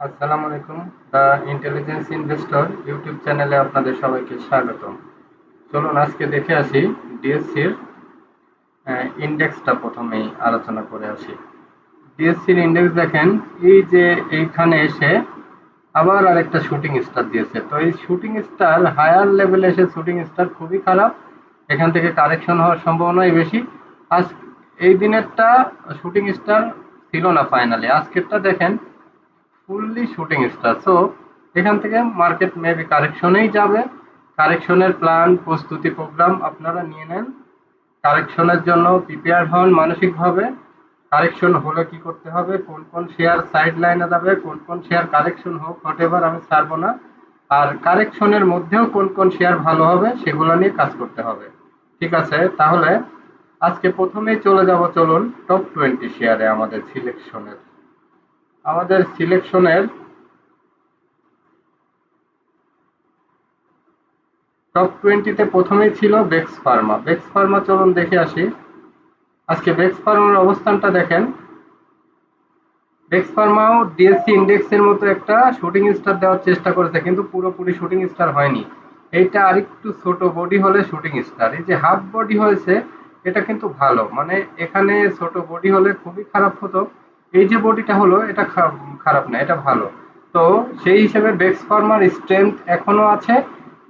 আসসালামু আলাইকুম। The intelligence investor YouTube চ্যানেলে আপনাদের সবাইকে স্বাগতম। চলুন আজকে দেখে আসি ডিএসসির ইন্ডেক্সটা প্রথমেই আলোচনা করে আসি। ডিএসসির ইন্ডেক্স দেখেন, এই যে এইখানে এসে আবার আরেকটা শুটিং স্টার দিয়েছে। তো এই শুটিং স্টার হায়ার লেভেলে এসে শুটিং স্টার খুবই খারাপ। এখান থেকে কারেকশন হওয়ার সম্ভাবনাই বেশি। আজ এই দিনেরটা শুটিং স্টার ছিল না, ফাইনালি আজকেরটা দেখেন ফুললি শুটিং স্টার। সো এখান থেকে মার্কেট মেবি কারেকশনেই যাবে। কারেকশনের প্ল্যান, প্রস্তুতি, প্রোগ্রাম আপনারা নিয়ে নেন। কারেকশনের জন্য প্রিপেয়ার হন মানসিকভাবে। কারেকশন হলে কি করতে হবে, কোন কোন শেয়ার সাইড লাইনে যাবে, কোন কোন শেয়ার কারেকশন হোক হোয়াট এভার আমি ছাড়বো না। আর কারেকশনের মধ্যেও কোন কোন শেয়ার ভালো হবে সেগুলো নিয়ে কাজ করতে হবে। ঠিক আছে, তাহলে আজকে প্রথমেই চলে যাব, চলুন টপ 20 শেয়ারে আমাদের সিলেকশনের টপ 20-তে প্রথমেই ছিল বেক্স ফার্মা। বেক্স ফার্মা চলুন দেখে আসি। আজকে বেক্স ফার্মার অবস্থানটা দেখেন। বেক্স ফার্মাও ডিএসসি ইন্ডেক্সের মতো একটা শুটিং স্টার দেওয়ার চেষ্টা করেছে, কিন্তু পুরোপুরি শুটিং স্টার হয়নি। এইটা আরেকটু ছোট বডি হলে শুটিং স্টার। এই যে হাফ বডি হয়েছে, এটা কিন্তু ভালো। মানে এখানে ছোট বডি হলে খুবই খারাপ হতো। এই যে বডিটা হলো, এটা খারাপ না, এটা ভালো। তো সেই হিসেবে বেক্স ফার্মার স্ট্রেংথ এখনো আছে।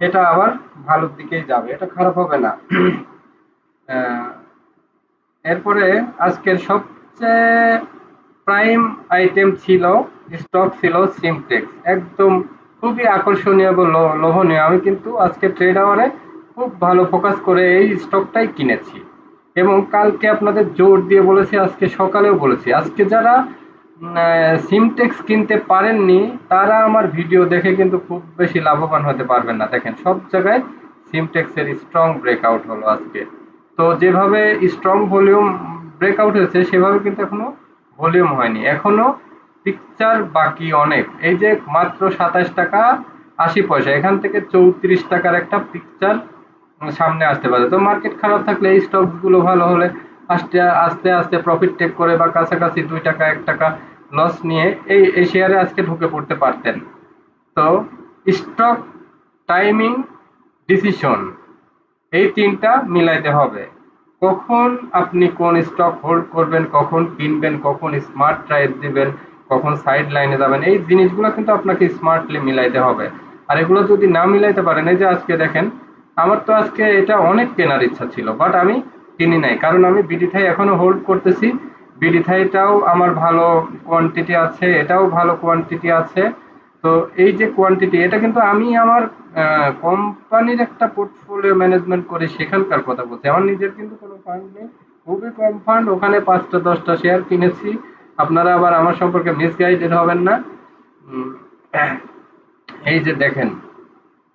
এটা আবার ভালোর দিকেই যাবে, এটা খারাপ হবে না। আহ, এরপরে আজকের সবচেয়ে প্রাইম আইটেম ছিল, স্টক ছিল সিমটেক্স। একদম খুবই আকর্ষণীয় এবং লোভনীয়। আমি কিন্তু আজকে ট্রেড আওয়ারে খুব ভালো ফোকাস করে এই স্টকটাই কিনেছি এবং কালকে আপনাদের জোর দিয়ে বলেছি, আজকে সকালেও বলেছি। আজকে যারা সিমটেক্স কিনতে পারেননি তারা আমার ভিডিও দেখে কিন্তু খুব বেশি লাভবান হতে পারবেন না। দেখেন সব জায়গায় সিমটেক্সের স্ট্রং ব্রেকআউট হলো আজকে। তো যেভাবে স্ট্রং ভলিউম ব্রেকআউট হয়েছে সেভাবে কিন্তু এখনো ভলিউম হয়নি, এখনো পিকচার বাকি অনেক। এই যে মাত্র 27 টাকা 80 পয়সা, এখান থেকে 34 টাকার একটা পিকচার সামনে আসতে পারে। তো মার্কেট খারাপ থাকলে এই স্টক গুলো ভালো হলে আস্তে আস্তে আস্তে প্রফিট টেক করে বা কাছাকাছি 2 টাকা 1 টাকা লস নিয়ে এই শেয়ারে আজকে ঢুকে পড়তে পারতেন। তো স্টক, টাইমিং, ডিসিশন, এই তিনটা মিলাইতে হবে। কখন আপনি কোন স্টক হোল্ড করবেন, কখন কিনবেন, কখন স্মার্ট ট্রেড দিবেন, কখন সাইড লাইনে যাবেন, এই জিনিসগুলো কিন্তু আপনাকে স্মার্টলি মিলাইতে হবে। আর এগুলো যদি না মিলাইতে পারেন, এই যে আজকে দেখেন, আমার তো আজকে এটা অনেক কেনার ইচ্ছা ছিল, বাট আমি কিনি নাই, কারণ আমি বিডি থাই এখনো হোল্ড করতেছি। বিডি থাইটাও আমার ভালো কোয়ান্টিটি আছে, এটাও ভালো কোয়ান্টিটি আছে। তো এই যে কোয়ান্টিটি, এটা কিন্তু আমি আমার কোম্পানির একটা পোর্টফোলিও ম্যানেজমেন্ট করে সেখানকার কথা বলছি। আমার নিজের কিন্তু কোনো ফান্ড নেই, খুবই কম ফান্ড, ওখানে 5টা 10টা শেয়ার কিনেছি। আপনারা আবার আমার সম্পর্কে মিসগাইডেড হবেন না। উম, এই যে দেখেন,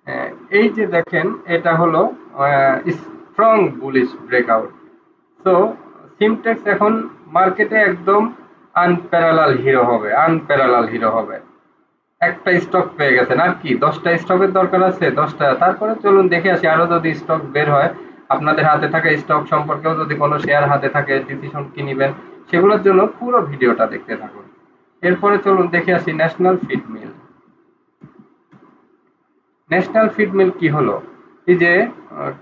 আহ, এই যে দেখেন, এটা হলো স্ট্রং বুলিশ ব্রেকআউট। তো সিমটেক্স এখন মার্কেটে একদম আনপ্যারালাল হিরো হবে, আনপ্যারালাল হিরো হবে। একটা স্টক পেয়ে গেছেন, আর কি 10টা স্টকের দরকার আছে? 10টা? তারপরে চলুন দেখে আসি আরো যদি স্টক বের হয়। আপনাদের হাতে থাকা স্টক সম্পর্কেও যদি কোনো শেয়ার হাতে থাকে, ডিসিশন কি নিবেন, সেগুলোর জন্য পুরো ভিডিওটা দেখতে থাকুন। এরপরে চলুন দেখে আসি national feed mill. National feed mill কি হলো? এই যে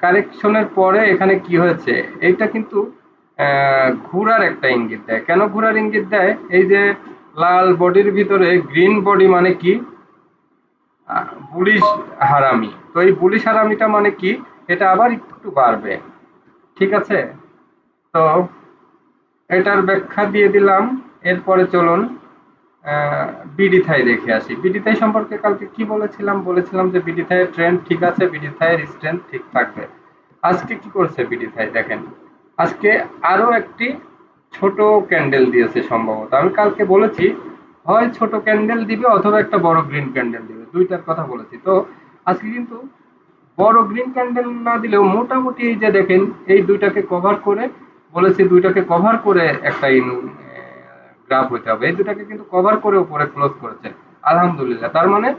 কারেকশনের পরে এখানে কি হয়েছে, এইটা কিন্তু ঘোরার একটা ইঙ্গিত দেয়। কেন ঘোরার ইঙ্গিত দেয়? এই যে লাল বডির ভিতরে গ্রিন বডি মানে কি? বুলিশ হারামি। তো এই বুলিশ হারামিটা মানে কি? এটা আবার একটু বাড়বে। ঠিক আছে, তো এটার ব্যাখ্যা দিয়ে দিলাম। এরপরে চলুন আহ, বিডি থাই দেখে আসি। বিডি থাই সম্পর্কে কালকে কি বলেছিলাম? বলেছিলাম যে বিডি থাইয়ের ট্রেন্ড ঠিক আছে, বিডি থাইয়ের স্ট্রেংথ ঠিক থাকবে। আজকে কি করছে বিডি থাই দেখেন, আজকে আরো একটি ছোট ক্যান্ডেল দিয়েছে সম্ভবত। আমি কালকে বলেছি হয় ছোট ক্যান্ডেল দিবে অথবা একটা বড় গ্রিন ক্যান্ডেল দিবে, দুইটার কথা বলেছি। তো আজকে কিন্তু বড় গ্রিন ক্যান্ডেল না দিলেও মোটামুটি এই যে দেখেন, এই দুইটাকে কভার করে, বলেছি দুইটাকে কভার করে একটা গ্রাফ হইতে হবে। এই দুটাকে কিন্তু কভার করে উপরে ক্লোজ করেছে, আলহামদুলিল্লাহ। তার মানে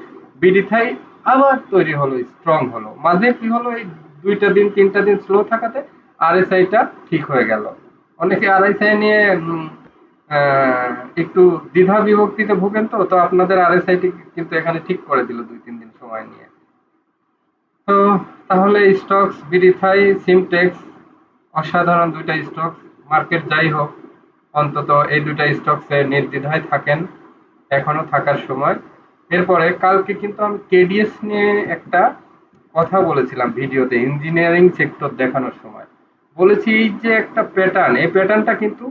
বিডি থাই আবার তৈরি হলো, স্ট্রং হলো। মাঝে কি হলো, এই 2টা দিন 3টা দিন স্লো থাকাতে আরএসআই টা ঠিক হয়ে গেল। অনেকে আরএসআই নিয়ে আহ, একটু দ্বিধা বিভক্তিতে ভোগেন, তো তো আপনাদের আরএসআইটি কিন্তু এখানে ঠিক করে দিল 2-3 দিন সময় নিয়ে। তো তাহলে স্টকস বিডিথাই সিমটেক্স অসাধারণ দুইটা স্টক। মার্কেট যাই হোক, অন্তত এই দুইটা স্টকসে নির্দ্বিধায় থাকেন, এখনো থাকার সময়। এরপরে কালকে কিন্তু আমি কেডিএস নিয়ে একটা কথা বলেছিলাম ভিডিওতে, ইঞ্জিনিয়ারিং সেক্টর দেখানোর সময় বলেছি এই যে একটা প্যাটার্ন, এই প্যাটার্নটা কিন্তু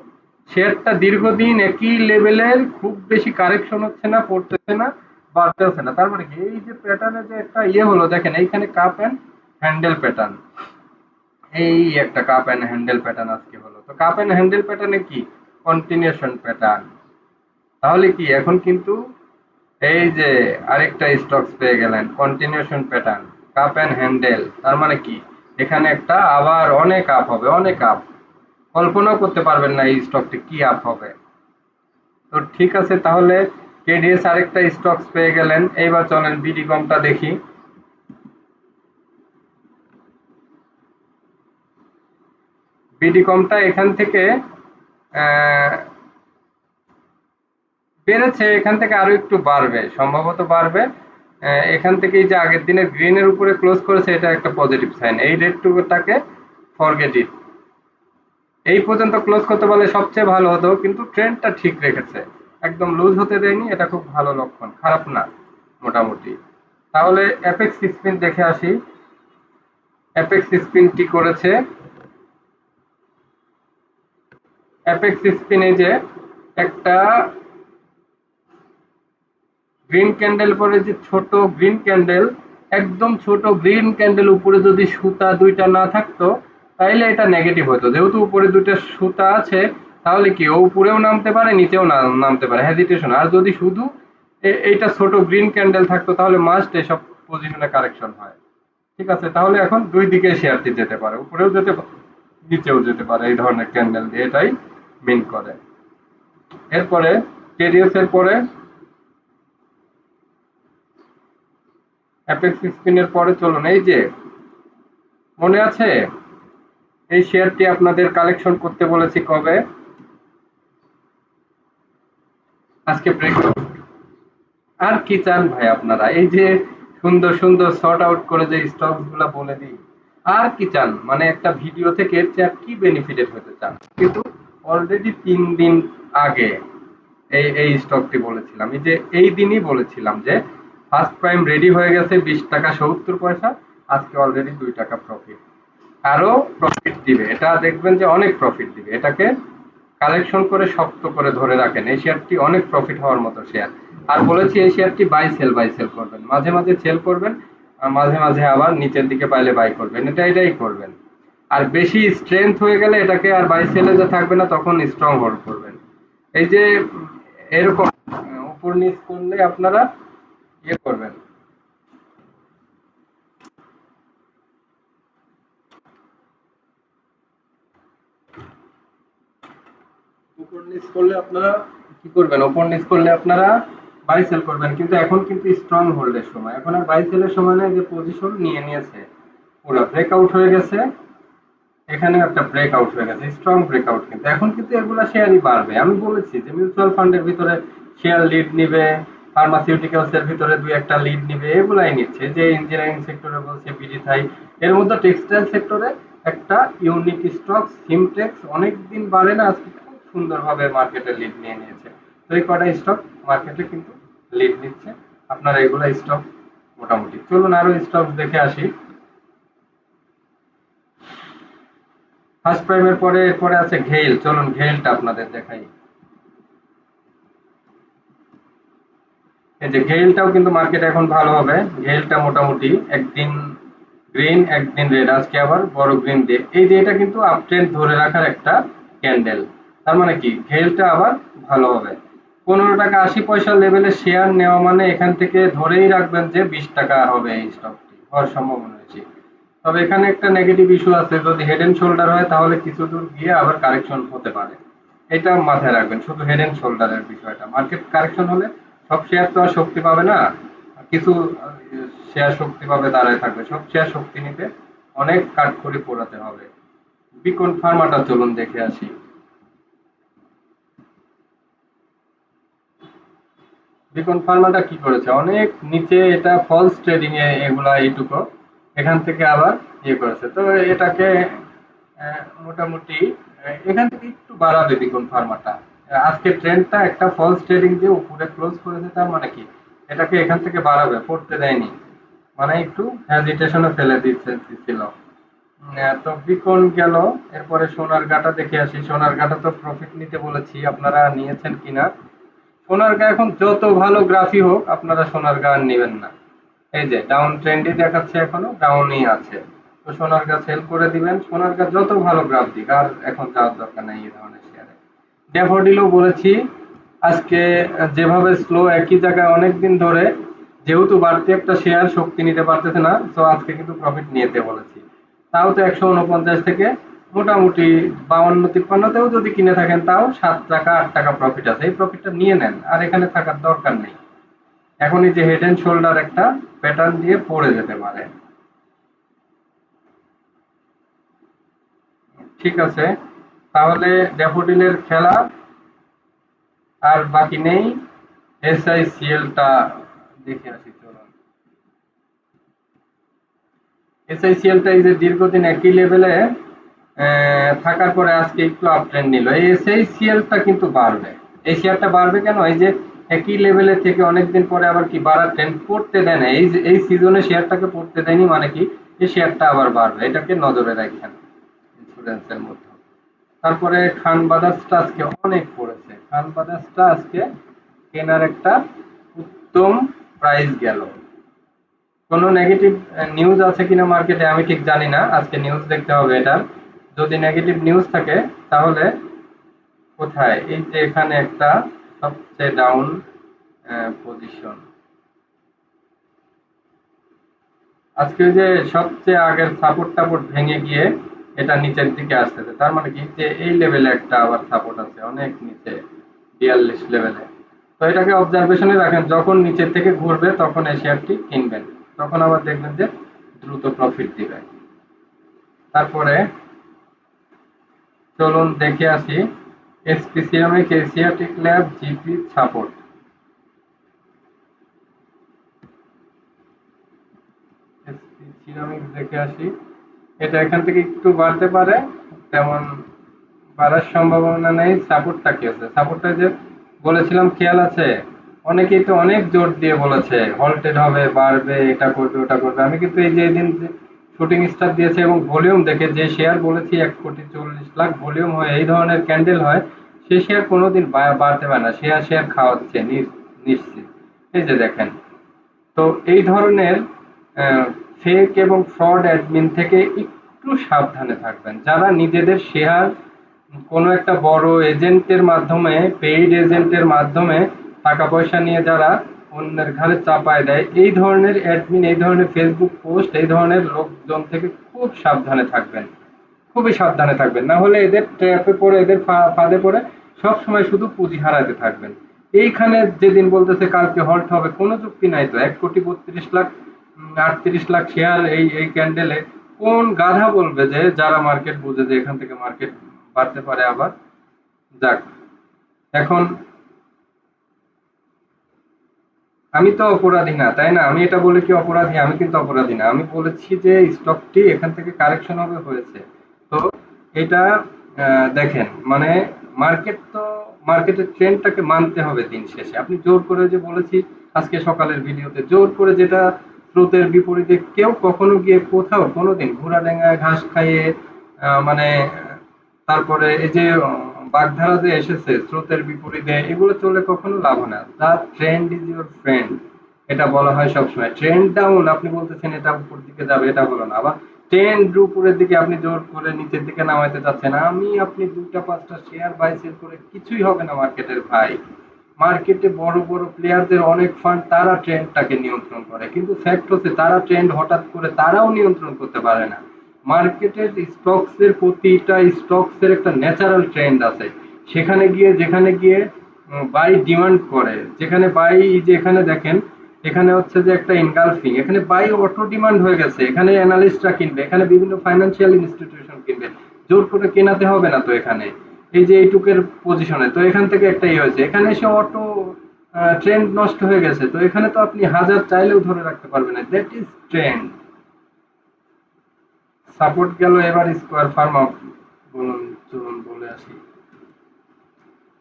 শেয়ারটা দীর্ঘদিন একই লেভেলের, খুব বেশি কারেকশন হচ্ছে না, পড়তেছে না, বাড়তেছে না। তার মানে কি এই যে প্যাটার্নের যে একটা হলো, দেখেন এইখানে কাপ অ্যান্ড হ্যান্ডেল প্যাটার্ন, এই একটা কাপ অ্যান্ড হ্যান্ডেল প্যাটার্ন আজকে হলো। তো কাপ অ্যান্ড হ্যান্ডেল প্যাটার্নে কি কন্টিনিউশন প্যাটার্ন, তাহলে কি এখন কিন্তু এই যে আরেকটা স্টকস পেয়ে গেলেন continuation pattern, cup and handle. তার মানে কি এখানে একটা আবার অনেক আপ হবে, অনেক আপ, কল্পনাও করতে পারবেন না এই স্টকটি কি আপ হবে। তো ঠিক আছে, তাহলে কেডিএস আরেকটা স্টকস পেয়ে গেলেন। এইবার চলেন বিডি কমটা দেখি। বিডি কমটা এখান থেকে আহ, বেড়েছে, এখান থেকে আরো একটু বাড়বে, সম্ভবত বাড়বে। এখান থেকে এই যে আগের দিনের গ্রিনের উপরে ক্লোজ করেছে, এটা একটা পজিটিভ সাইন। এই রেটটুকুটাকে ফরগেট ইট, এই পর্যন্ত ক্লোজ করতে পারলে সবচেয়ে ভালো হতো, কিন্তু ট্রেন্ডটা ঠিক রেখেছে, একদম লুজ হতে দেয়নি, এটা খুব ভালো লক্ষণ, খারাপ না মোটামুটি। তাহলে অ্যাপেক্স স্পিন দেখে আসি। অ্যাপেক্স স্পিন কি করেছে? অ্যাপেক্স স্পিনে যে একটা গ্রিন ক্যান্ডেল পরে, যে ছোট গ্রিন ক্যান্ডেল, একদম ছোট গ্রিন ক্যান্ডেল উপরে যদি সুতা দুইটা না থাকতো তাইলে এটা নেগেটিভ হতো। যেহেতু উপরে দুইটা সুতা আছে, তাহলে কি ও উপরেও নামতে পারে, নিচেও নামতে পারে, হেজিটেশন। আর যদি শুধু এইটা ছোট গ্রিন ক্যান্ডেল থাকতো তাহলে মাস্ট এসব পজিশনে কারেকশন হয়। ঠিক আছে, তাহলে এখন দুই দিকে শেয়ারটি যেতে পারে, উপরেও যেতে পারে, নিচেও যেতে পারে, এই ধরনের ক্যান্ডেল দিয়ে, এটাই মিন করে। এরপরে কেডিএস এর পরে অ্যাপেক্স স্পিনের পরে চলুন, এই যে মনে আছে এই শেয়ারটি আপনাদের কালেকশন করতে বলেছি কবে? আজকে ব্রেকআউট। আর কি চান ভাই আপনারা? এই যে সুন্দর সুন্দর সর্ট আউট করে যে স্টকস গুলা বলে দিই, আর কি চান? মানে একটা ভিডিও থেকে এর চেয়ে আর কি বেনিফিটেড হতে চান? কিন্তু অলরেডি 3 দিন আগে এই স্টকটি বলেছিলাম, এই যে এই দিনই বলেছিলাম যে ফার্স্ট প্রাইম রেডি হয়ে গেছে 20 টাকা 70 পয়সা, আজকে অলরেডি 2 টাকা প্রফিট, আরো প্রফিট দিবে, এটা দেখবেন যে অনেক প্রফিট দিবে। এটাকে কালেকশন করে শক্ত করে ধরে রাখেন, এই শেয়ারটি অনেক প্রফিট হওয়ার মতো শেয়ার। আর বলেছি এই শেয়ারটি বাই সেল করবেন, মাঝে মাঝে সেল করবেন, আর মাঝে মাঝে আবার নিচের দিকে পাইলে বাই করবেন, এটাই করবেন। আর বেশি স্ট্রেংথ হয়ে গেলে এটাকে আর বাই সেলে যে থাকবে না, তখন স্ট্রং হোল্ড করবেন। এই যে এরকম উপর নিচ করলে আপনারা করবেন, উপর নিচ করলে আপনারা কি করবেন? উপর নিচ করলে আপনারা বাই সেল করবেন, কিন্তু এখন কিন্তু স্ট্রং হোল্ডের সময়, এখন আর বাই সেলের সময় নেই। যে পজিশন নিয়ে নিয়েছে, পুরো ব্রেকআউট হয়ে গেছে, এখানে একটা ব্রেকআউট হয়ে গেছে, স্ট্রং ব্রেকআউট। কিন্তু এখন কিন্তু এগুলা শেয়ারই বাড়বে। আমি বলেছি যে মিউচুয়াল ফান্ডের ভিতরে শেয়ার লিড নিবে, ফার্মাসিউটিক্যালস এর ভিতরে দুই একটা লিড নিবে, এগুলাই নিচ্ছে। যে ইঞ্জিনিয়ারিং সেক্টরে বলছে বিডিথাই, এর মধ্যে টেক্সটাইল সেক্টরে একটা ইউনিক স্টক সিমটেক্স অনেকদিন বাড়ে না, আজকে খুব সুন্দরভাবে মার্কেটে লিড নিয়ে নিয়েছে। তো এই কটা স্টক মার্কেটে কিন্তু লিড নিচ্ছে। আপনারা এগুলা স্টক মোটামুটি, চলুন আরো স্টক দেখে আসি। ফার্স্ট প্রাইমের পরে এরপরে আছে ঘেইল, চলুন ঘেইলটা আপনাদের দেখাই। এই যে ঘেইলটাও কিন্তু মার্কেট এখন ভালো হবে। ঘেইলটা মোটামুটি একদিন গ্রিন একদিন রেড, আজকে আবার বড় গ্রিন দিয়ে, এই যে এটা কিন্তু আপ ট্রেন্ড ধরে রাখার একটা ক্যান্ডেল। তার মানে কি ঘেইলটা আবার ভালো হবে। 15 টাকা 80 পয়সা লেভেলে শেয়ার নেওয়া মানে এখান থেকে ধরেই রাখবেন যে 20 টাকা হবে এই স্টকটি হওয়ার সম্ভাবনা বেশি। তবে এখানে একটা নেগেটিভ ইস্যু আছে, যদি হেড এন্ড শোল্ডার হয় তাহলে কিছু দূর গিয়ে আবার কারেকশন হতে পারে, এটা মাথায় রাখবেন। শুধু হেড এন্ড শোল্ডারের বিষয়টা, মার্কেট কারেকশন হলে সব শেয়ার তো আর শক্তি পাবে না, কিছু শেয়ার শক্তি পাবে, দাঁড়ায় থাকবে। সব শেয়ার শক্তি নিতে অনেক কাঠখড়ি পোড়াতে হবে। বিকন ফার্মাটা চলুন দেখে আসি। বিকন ফার্মাটা কি করেছে, অনেক নিচে এটা ফলস ট্রেডিং এ এগুলা এইটুকু এখান থেকে আবার ইয়ে করেছে। তো এটাকে মোটামুটি এখান থেকে একটু বাড়াবে বিকন ফার্মাটা। আজকে ট্রেন্ডটা একটা ফলস ট্রেডিং দিয়ে উপরে ক্লোজ করেছে, তার মানে কি এটাকে এখান থেকে বাড়াবে, পড়তে দেয়নি, মানে একটু হ্যাজিটেশনে ফেলে দিচ্ছিল। তো বিকন গেল। এরপরে সোনারগাঁটা দেখে আসি। সোনারগাঁটা তো প্রফিট নিতে বলেছি, আপনারা নিয়েছেন কিনা। সোনারগাঁ এখন যত ভালো গ্রাফই হোক আপনারা সোনারগাঁ আর নেবেন না। এই যে ডাউন ট্রেন্ডই দেখাচ্ছে, এখনো ডাউনই আছে। তো সোনারগাঁ সেল করে দিবেন। সোনারগাঁ যত ভালো গ্রাফ দিক আর এখন যাওয়ার দরকার নাই এই ধরনের শেয়ারে। ড্যাফোডিলও বলেছি আজকে যেভাবে স্লো একই জায়গায় অনেকদিন ধরে, যেহেতু বাড়তি একটা শেয়ার শক্তি নিতে পারতেছে না, তো আজকে কিন্তু প্রফিট নিতে বলেছি। তাও তো 149 থেকে মোটামুটি 52-53তেও যদি কিনে থাকেন তাও 7 টাকা 8 টাকা প্রফিট আছে। এই প্রফিটটা নিয়ে নেন, আর এখানে থাকার দরকার নেই। এখন এই যে হেড এন্ড শোল্ডার একটা প্যাটার্ন দিয়ে পড়ে যেতে পারে। ঠিক আছে, তাহলে ড্যাফোডিলের খেলা আর বাকি নেই। এসআইসিএলটা দেখে আসি চলুন। এসআইসিএলটা এই যে দীর্ঘদিন একই লেভেলে থাকার পরে আজকে একটু আপ ট্রেন্ড নিল। এই এসআইসিএলটা কিন্তু বাড়বে। এই শেয়ারটা বাড়বে কেন? এই যে একই লেভেলে থেকে অনেকদিন পরে আবার কি বাড়ার ট্রেন্ড পড়তে দেয় না, এই সিজনে শেয়ারটাকে পড়তে দেয়নি, মানে কি এই শেয়ারটা আবার বাড়বে, এটাকে নজরে রাখেন ইন্স্যুরেন্সের মধ্যে। তারপরে খান বাদার্সটা আজকে অনেক পড়েছে। খান বাদার্সটা আজকে কেনার একটা উত্তম প্রাইস গেল। কোনো নেগেটিভ নিউজ আছে কিনা মার্কেটে আমি ঠিক জানি না, আজকে নিউজ দেখতে হবে এটা। যদি নেগেটিভ নিউজ থাকে তাহলে কোথায়, এই যে এখানে একটা সবচেয়ে ডাউন পজিশন, আজকে যে সবচেয়ে আগের সাপোর্ট টাপোর্ট ভেঙে গিয়ে এটা নিচের দিকে আসতেছে, তার মানে কি যে এই লেভেলে একটা আবার সাপোর্ট আছে অনেক নিচে, 42 লেভেলে। তো এটাকে অবজারভেশনে রাখেন, যখন নিচের থেকে ঘুরবে তখন এই শেয়ারটি কিনবেন, তখন আবার দেখবেন যে দ্রুত প্রফিট দিবে। তারপরে চলুন দেখে আসি SP ceramic, Asiatic lab, GP support. SP ceramic দেখে আসি, এটা এখান থেকে একটু বাড়তে পারে, তেমন বাড়ার সম্ভাবনা নেই। সাপোর্টটা কি আছে, সাপোর্টটা যে বলেছিলাম খেয়াল আছে, অনেকেই তো অনেক জোর দিয়ে বলেছে হল্টেড হবে, বাড়বে, এটা করবে ওটা করবে। আমি কিন্তু এই যে দিন শুটিং স্টার দিয়েছে এবং ভলিউম দেখে যে শেয়ার বলেছি 1,40,00,000 ভলিউম হয়, এই ধরনের ক্যান্ডেল হয়, সে শেয়ার কোনোদিন বাড়তে পারে না, শেয়ার শেয়ার খাওয়াচ্ছে নিশ্চিত। এই যে দেখেন, তো এই ধরনের ফেক এবং ফ্রড অ্যাডমিন থেকে একটু সাবধানে থাকবেন। যারা নিজেদের শেয়ার কোনো একটা বড় এজেন্টের মাধ্যমে, পেইড এজেন্টের মাধ্যমে টাকা পয়সা নিয়ে যারা অন্যের ঘাড়ে চাপায় দেয়, এই ধরনের অ্যাডমিন, এই ধরনের ফেসবুক পোস্ট, এই ধরনের লোকজন থেকে খুব সাবধানে থাকবেন, খুবই সাবধানে থাকবেন। না হলে এদের ট্র্যাপে পড়ে, এদের ফাঁদে পড়ে সবসময় শুধু পুঁজি হারাতে থাকবেন। এইখানে যেদিন বলতেছে কালকে হল্ট হবে, কোনো যুক্তি নাই তো। 1,32,00,000 38 লাখ শেয়ার এই এই ক্যান্ডেলে কোন গাধা বলবে যে, যারা মার্কেট বুঝে, যে এখান থেকে মার্কেট বাড়তে পারে আবার। যাক, এখন আমি তো অপরাধী না, তাই না? আমি এটা বলে কি অপরাধী? আমি কিন্তু অপরাধী না। আমি বলেছি যে স্টকটি এখান থেকে কারেকশন হবে, হয়েছে। তো এটা দেখেন, মানে মার্কেট তো, মার্কেটের ট্রেন্ডটাকে মানতে হবে দিন শেষে। আপনি জোর করে যে বলেছি আজকে সকালের ভিডিওতে, জোর করে যেটা স্রোতের বিপরীতে কেউ কখনো গিয়ে কোথাও কোনোদিন ঘোড়া ডেঙ্গায় ঘাস খাইয়ে মানে তারপরে এই যে বাগধারা যে এসেছে স্রোতের বিপরীতে, এগুলো চলে কখনো লাভ হয় না। The trend is your friend, এটা বলা হয় সবসময়। ট্রেন্ড ডাউন, আপনি বলতেছেন এটা উপর দিকে যাবে, এটা হলো না। আবার ট্রেন্ড উপরের দিকে আপনি জোর করে নিচের দিকে নামাইতে চাচ্ছেন, আমি আপনি দুইটা পাঁচটা শেয়ার বাই সেল করে কিছুই হবে না মার্কেটের ভাই। মার্কেটে বড় বড় প্লেয়ারদের অনেক ফান্ড, তারা ট্রেন্ডটাকে নিয়ন্ত্রণ করে, কিন্তু ফ্যাক্ট হচ্ছে তারা ট্রেন্ড হঠাৎ করে তারাও নিয়ন্ত্রণ করতে পারে না। মার্কেটের স্টকসের, প্রতিটা স্টকসের একটা ন্যাচারাল ট্রেন্ড আছে। সেখানে গিয়ে, যেখানে গিয়ে বাই ডিমান্ড করে, যেখানে বাই, যে এখানে দেখেন, এখানে হচ্ছে যে একটা ইনগালফিং, এখানে বাই অটো ডিমান্ড হয়ে গেছে, এখানে অ্যানালিস্টরা কিনবে, এখানে বিভিন্ন ফাইন্যান্সিয়াল ইনস্টিটিউশন কিনবে, জোর করে কেনাতে হবে না তো এখানে। এই যে এইটুকের পজিশনে তো এখান থেকে একটা ইয়ে হয়েছে, এখানে এসে অটো ট্রেন্ড নষ্ট হয়ে গেছে, তো এখানে তো আপনি হাজার চাইলেও ধরে রাখতে পারবেন না, দ্যাট ইজ ট্রেন্ড। সাপোর্ট গেল, এবার স্কোয়ার ফার্মা বলুন, চলুন বলে আসি।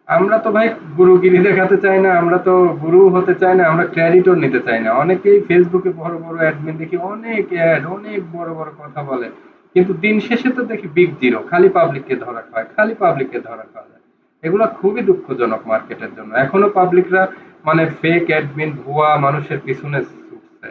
আমরা তো ভাই গুরুগিরি দেখাতে চাই না, আমরা তো গুরু হতে চাই না, আমরা ক্রেডিটও নিতে চাই না। অনেকেই ফেসবুকে বড় বড় অ্যাডমিন দেখি, অনেক অ্যাড, অনেক বড় বড় কথা বলে, কিন্তু দিন শেষে তো দেখি বিগ জিরো, খালি পাবলিককে ধরা খায়, খালি পাবলিককে ধরা খাওয়া যায়। এগুলো খুবই দুঃখজনক মার্কেটের জন্য। এখনো পাবলিকরা মানে ফেক অ্যাডমিন, ভুয়া মানুষের পিছনে ছুটছে।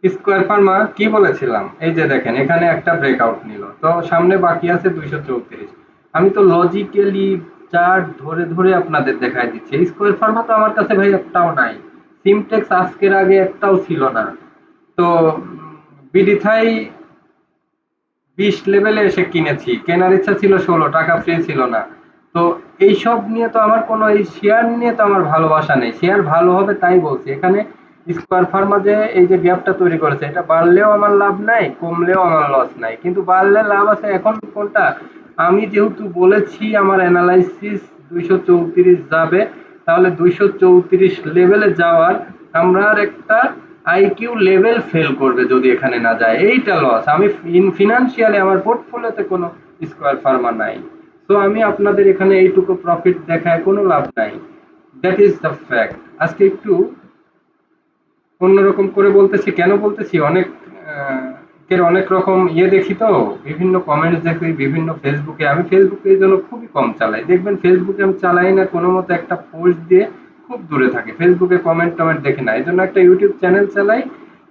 স্কোয়ার ফার্মা কি বলেছিলাম, এই যে দেখেন এখানে একটা ব্রেকআউট নিল, তো সামনে বাকি আছে 234। আমি তো লজিক্যালি চার্ট ধরে ধরে আপনাদের দেখাই দিচ্ছি। স্কোয়ার ফার্মা তো আমার কাছে ভাই একটাও নাই, সিমটেক্স আজকের আগে একটাও ছিল না। তো বিডিথাই 20 লেভেলে এসে কিনেছি, কেনার ইচ্ছা ছিল 16 টাকা, ফ্রি ছিল না। তো এইসব নিয়ে তো আমার কোনো, এই শেয়ার নিয়ে তো আমার ভালোবাসা নেই, শেয়ার ভালো হবে তাই বলছি। এখানে স্কোয়ার ফার্মা যে এই যে গ্যাপটা তৈরি করেছে, এটা বাড়লেও আমার লাভ নাই, কমলেও আমার লস নাই, কিন্তু বাড়লে লাভ আছে। এখন কোনটা, আমি যেহেতু বলেছি আমার অ্যানালাইসিস 234 যাবে, তাহলে 234 লেভেলে যাওয়ার আমরা আর একটা আইকিউ লেভেল ফেল করবে যদি এখানে না যায়, এইটা লস। আমি ফিনান্সিয়ালি আমার পোর্টফোলিওতে কোনো স্কোয়ার ফার্মা নাই, তো আমি আপনাদের এখানে এইটুকু প্রফিট দেখায় কোনো লাভ নাই। That is the fact. আজকে একটু অন্যরকম করে বলতেছি, কেন বলতেছি, অনেক এর অনেক রকম দেখি, তো বিভিন্ন কমেন্টস দেখি বিভিন্ন ফেসবুকে। আমি ফেসবুকে এই জন্য খুবই কম চালাই, দেখবেন ফেসবুকে আমি চালাই না কোনো মতো, একটা পোস্ট দিয়ে খুব দূরে থাকে, ফেসবুকে কমেন্ট টমেন্ট দেখি না। এই জন্য একটা ইউটিউব চ্যানেল চালাই,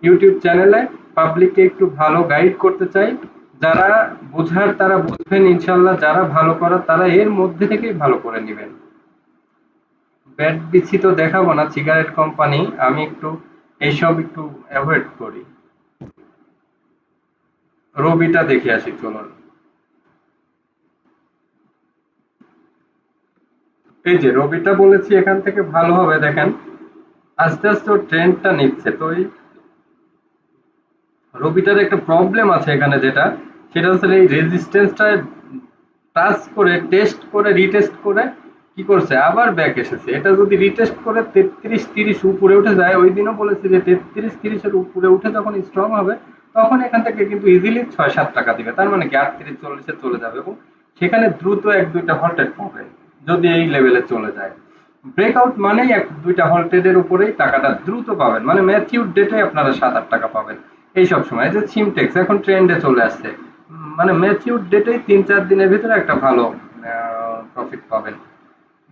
ইউটিউব চ্যানেলে পাবলিককে একটু ভালো গাইড করতে চাই। যারা বোঝার তারা বুঝবেন ইনশাল্লাহ, যারা ভালো করার তারা এর মধ্যে থেকেই ভালো করে নেবেন। ব্যাড বিচি তো দেখাবো না, সিগারেট কোম্পানি, আমি একটু এইসব একটু অ্যাভয়েড করি। রবিটা দেখে আসি চলুন। এই যে রবিটা বলেছি এখান থেকে ভালো হবে, দেখেন আস্তে আস্তে ওর ট্রেন্ডটা নিচ্ছে। তো এই রবিটার একটা প্রবলেম আছে এখানে, যেটা সেটা হচ্ছে এই রেজিস্ট্যান্সটা টাচ করে, টেস্ট করে, রিটেস্ট করে কি করছে, আবার ব্যাক এসেছে। এটা যদি রিটেস্ট করে 33-30 উপরে উঠে যায়, ওই দিনও বলেছি যে 33-30-এর উপরে উঠে যখন স্ট্রং হবে, তখন এখান থেকে কিন্তু ইজিলি 6-7 টাকা দিবে, তার মানে কি 38-40-এ চলে যাবে, এবং সেখানে দ্রুত 1-2টা হল্টেড পাবে যদি এই লেভেলে চলে যায়। ব্রেকআউট মানেই 1-2টা হল্টেডের উপরেই টাকাটা দ্রুত পাবেন, মানে ম্যাচিউর ডেটে আপনারা 7-8 টাকা পাবেন। এই সব সময় যে সিমটেক্স এখন ট্রেন্ডে চলে আসছে, মানে ম্যাচিউর ডেটেই 3-4 দিনের ভিতরে একটা ভালো প্রফিট পাবেন।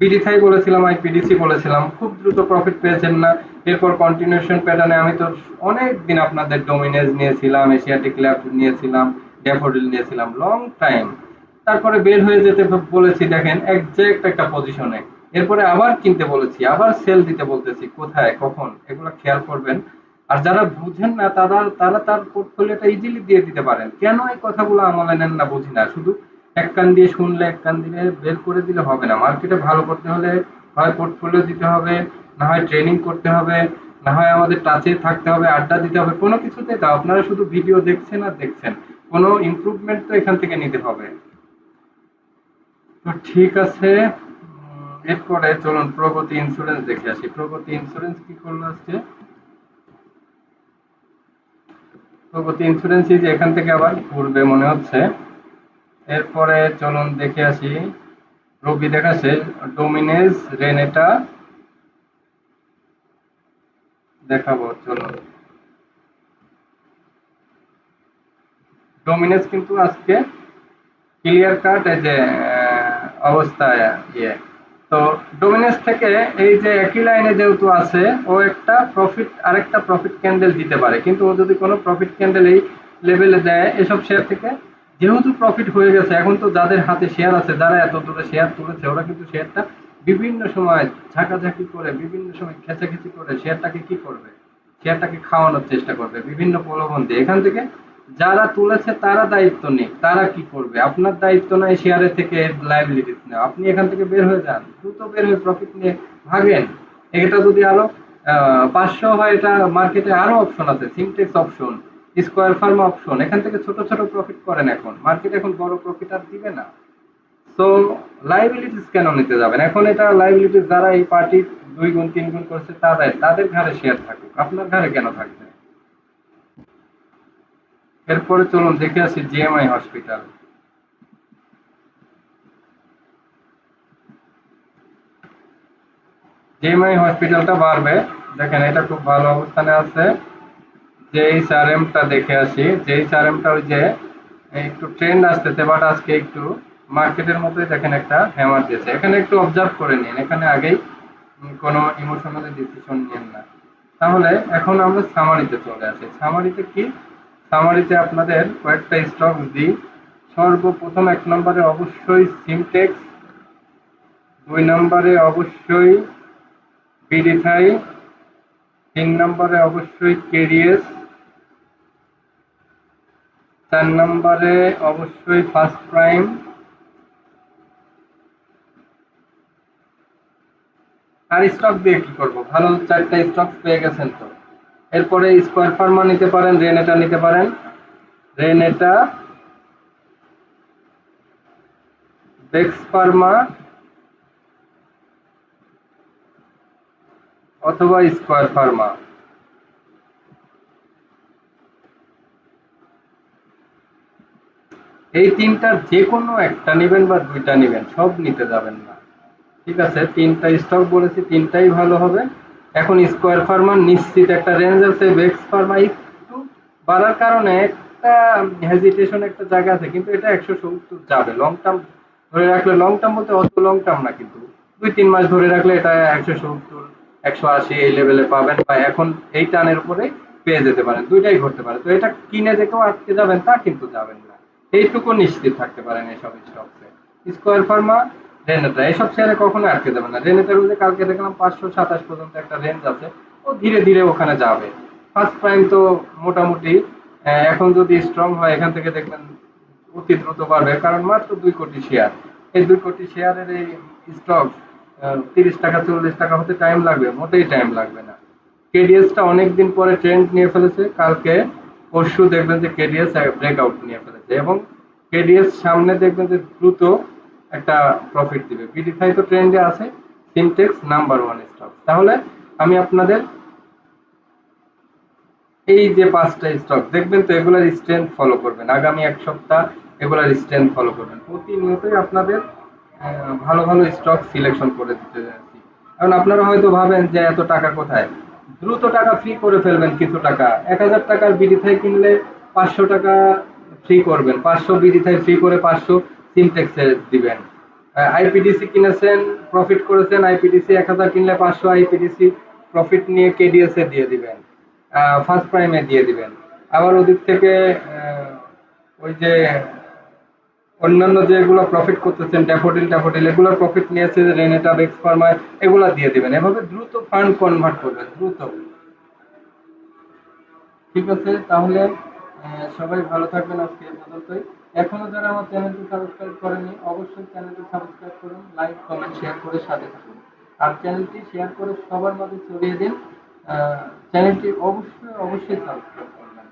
বিডিথাই বলেছিলাম, আইপিডিসি বলেছিলাম, খুব দ্রুত প্রফিট পেয়েছেন না। এরপর কন্টিনিউশন প্যাটার্নে আমি তো অনেক দিন আপনাদের ডোমিনেজ নিয়েছিলাম, এশিয়াটিক ল্যাব নিয়েছিলাম, ড্যাফোডিল নিয়েছিলাম, লং টাইম। তারপরে বের হয়ে যেতে বলেছি, দেখেন একজ্যাক্ট একটা পজিশনে। এরপরে আবার কিনতে বলেছি, আবার সেল দিতে বলতেছি, কোথায় কখন এগুলো খেয়াল করবেন। আর যারা বুঝেন না তারা তারা তার পোর্টফোলিওটা ইজিলি দিয়ে দিতে পারেন, কেন এই কথাগুলো আমলে নেন না বুঝি না। শুধু এক কান দিয়ে শুনলে এক কান দিয়ে বের করে দিলে হবে না। মার্কেটে ভালো করতে হলে হয় পোর্টফোলিও দিতে হবে, না হয় ট্রেনিং করতে হবে, না হয় আমাদের টাচে থাকতে হবে, আড্ডা দিতে হবে, কোনো কিছুতে তো আপনারা শুধু ভিডিও দেখছেন আর দেখছেন, কোনো ইমপ্রুভমেন্ট তো এখান থেকে নিতে হবে। তো ঠিক আছে, এরপরে চলুন প্রগতি ইন্স্যুরেন্স দেখে আসি। প্রগতি ইন্স্যুরেন্স কি করলো আজকে, প্রগতি ইন্স্যুরেন্স যে এখান থেকে আবার ঘুরবে মনে হচ্ছে। এরপরে চলুন দেখে আসি, রবি দেখাচ্ছে, ডোমিনেজ রেনেটা দেখাবো চলুন। ডোমিনেজ কিন্তু আজকে ক্লিয়ার কাট এই যে অবস্থায় ইয়ে। তো ডোমিনেজ থেকে এই যে একই লাইনে যেহেতু আছে, ও একটা প্রফিট, আরেকটা প্রফিট ক্যান্ডেল দিতে পারে, কিন্তু ও যদি কোনো প্রফিট ক্যান্ডেল এই লেভেলে দেয়, এসব শেয়ার থেকে যেহেতু প্রফিট হয়ে গেছে, এখন তো যাদের হাতে শেয়ার আছে, যারা এত দূরে শেয়ার তুলেছে, ওরা কিন্তু শেয়ারটা বিভিন্ন সময় ঝাঁকাঝাঁকি করে, বিভিন্ন সময় খেঁচাখেচি করে শেয়ারটাকে কি করবে, শেয়ারটাকে খাওয়ানোর চেষ্টা করবে বিভিন্ন প্রলোভন দিয়ে। এখান থেকে যারা তুলেছে তারা দায়িত্ব নিক, তারা কি করবে, আপনার দায়িত্ব নাই শেয়ারে থেকে লাইবিলিটিস নেওয়া। আপনি এখান থেকে বের হয়ে যান, দ্রুত বের হয়ে প্রফিট নিয়ে ভাগেন। এটা যদি আরো 500 হয়, এটা মার্কেটে আরো অপশন আছে, Simtex option, square Pharma option, এখান থেকে ছোট ছোট প্রফিট করেন। এখন মার্কেট এখন বড় প্রফিট আর দিবে না। তো লাইবিলিটিস কেন নিতে যাবেন? এখন এটা লাইবিলিটিস যারা এই পার্টি 2 গুণ 3 গুণ করছে তাদের ঘরে শেয়ার থাকুক, আপনার ঘরে কেন থাকবে? এরপরে চলুন দেখে আসি জিএমআই হসপিটাল। জিএমআই হসপিটালটা বাড়বে, দেখেন এটা খুব ভালো অবস্থানে আছে। যেইচআরএমটা দেখে আসি, যেইচআরএমটা ওই যে একটু ট্রেন্ড আসতেছে, বাট আজকে একটু মার্কেটের মতোই দেখেন একটা হ্যামার দিয়েছে। এখানে একটু অবজার্ভ করে নিন, এখানে আগেই কোনো ইমোশনাল ডিসিশন নিন না। তাহলে এখন আমরা সামারিতে চলে আসি। সামারিতে কি? সামারিতে আপনাদের কয়েকটা স্টক দিই। সর্বপ্রথম 1 নম্বরে অবশ্যই সিমটেক্স, 2 নম্বরে অবশ্যই বিডিথাই, 3 নম্বরে অবশ্যই কেডিএস, 4 নম্বরে অবশ্যই ফার্স্ট প্রাইম, আর স্টক দিয়ে কি করব? ভালো 4টা স্টক পেয়ে গেছেন তো। এরপরে স্কয়ার ফার্মা নিতে পারেন, রেনেটা নিতে পারেন। রেনেটা, বেক্স ফার্মা অথবা স্কয়ার ফার্মা। এই তিনটার যে কোনো একটা নেবেন বা 2টা নেবেন, সব নিতে যাবেন না। ঠিক আছে, 3টা স্টক বলেছি, 3টাই ভালো হবে। এখন স্কয়ার ফার্মার নিশ্চিত একটা রেঞ্জ আছে, বেক্স ফার্মা একটু বাড়ার কারণে একটা হেজিটেশন একটা জায়গা আছে, কিন্তু এটা 170 যাবে লং টার্ম ধরে রাখলে। লং টার্ম বলতে অত লং টার্ম না, কিন্তু 2-3 মাস ধরে রাখলে এটা 170 180 এই লেভেলে পাবেন, বা এখন এই টানের উপরে পেয়ে যেতে পারেন। দুইটাই ঘটতে পারে। তো এটা কিনে যে কেউ আটকে যাবেন তা কিন্তু যাবেন না, এইটুকু নিশ্চিত থাকতে পারেন এসব স্টকসে। স্কয়ার ফার্মা, রেনেটা, এসব শেয়ারে কখনো আটকে যাবে না। রেনেটার মধ্যে কালকে দেখলাম 527 পর্যন্ত একটা রেঞ্জ আছে, ও ধীরে ধীরে ওখানে যাবে। ফার্স্ট প্রাইম তো মোটামুটি এখন যদি স্ট্রং হয় এখান থেকে দেখবেন অতি দ্রুত বাড়বে, কারণ মাত্র 2 কোটি শেয়ার। এই 2 কোটি শেয়ারের এই স্টক 30 টাকা 40 টাকা হতে টাইম লাগবে? মোটেই টাইম লাগবে না। কেডিএসটা অনেকদিন পরে ট্রেন্ড নিয়ে ফেলেছে, কালকে পরশু দেখবেন যে কেডিএস ব্রেকআউট নিয়ে ফেলেছে, এবং কেডিএস সামনে দেখবেন যে দ্রুত একটা প্রফিট দিবে। বিডিফাই তো ট্রেন্ডে আছে, সিমটেক্স নাম্বার 1 স্টক। তাহলে আমি আপনাদের এই যে 5টা স্টক দেখবেন তো, এগুলার স্ট্রেংথ ফলো করবেন আগামী 1 সপ্তাহ, এগুলার স্ট্রেংথ ফলো করবেন। প্রতিনিয়তই আপনাদের ভালো ভালো স্টক সিলেকশন করে দিতে যাচ্ছি। কারণ আপনারা হয়তো ভাবেন যে এত টাকা কোথায়, দ্রুত টাকা ফ্রি করে ফেলবেন। কিছু টাকা, 1000 টাকার বিডিথাই কিনলে 500 টাকা ফ্রি করবেন, 500 বিডিথাই ফ্রি করে 500 সিমটেক্সে দিবেন। আইপিডিসি কিনেছেন, প্রফিট করেছেন, আইপিডিসি 1000 কিনলে 500 আইপিডিসি প্রফিট নিয়ে কেডিএস এ দিয়ে দিবেন, ফার্স্ট প্রাইমে দিয়ে দিবেন। আবার ওদিক থেকে ওই যে অন্যান্য যেগুলো প্রফিট করতেছেন, ড্যাফোডিল ট্যাফোডিল, এগুলো প্রফিট নিয়েছে যে রেনেটা, বেক্স ফার্মায়, এগুলা দিয়ে দিবেন। এভাবে দ্রুত ফান্ড কনভার্ট করবেন, দ্রুত। ঠিক আছে, তাহলে সবাই ভালো থাকবেন। আজকে এ পর্যন্তই। এখনো যারা আমার চ্যানেলটি সাবস্ক্রাইব করেনি, অবশ্যই চ্যানেলটি সাবস্ক্রাইব করুন, লাইক কমেন্ট শেয়ার করে সাথে থাকুন। আর চ্যানেলটি শেয়ার করে সবার মাঝে ছড়িয়ে দিন। চ্যানেলটি অবশ্যই অবশ্যই সাবস্ক্রাইব করবেন।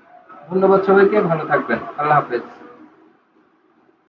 ধন্যবাদ সবাইকে, ভালো থাকবেন। আল্লাহ হাফেজ।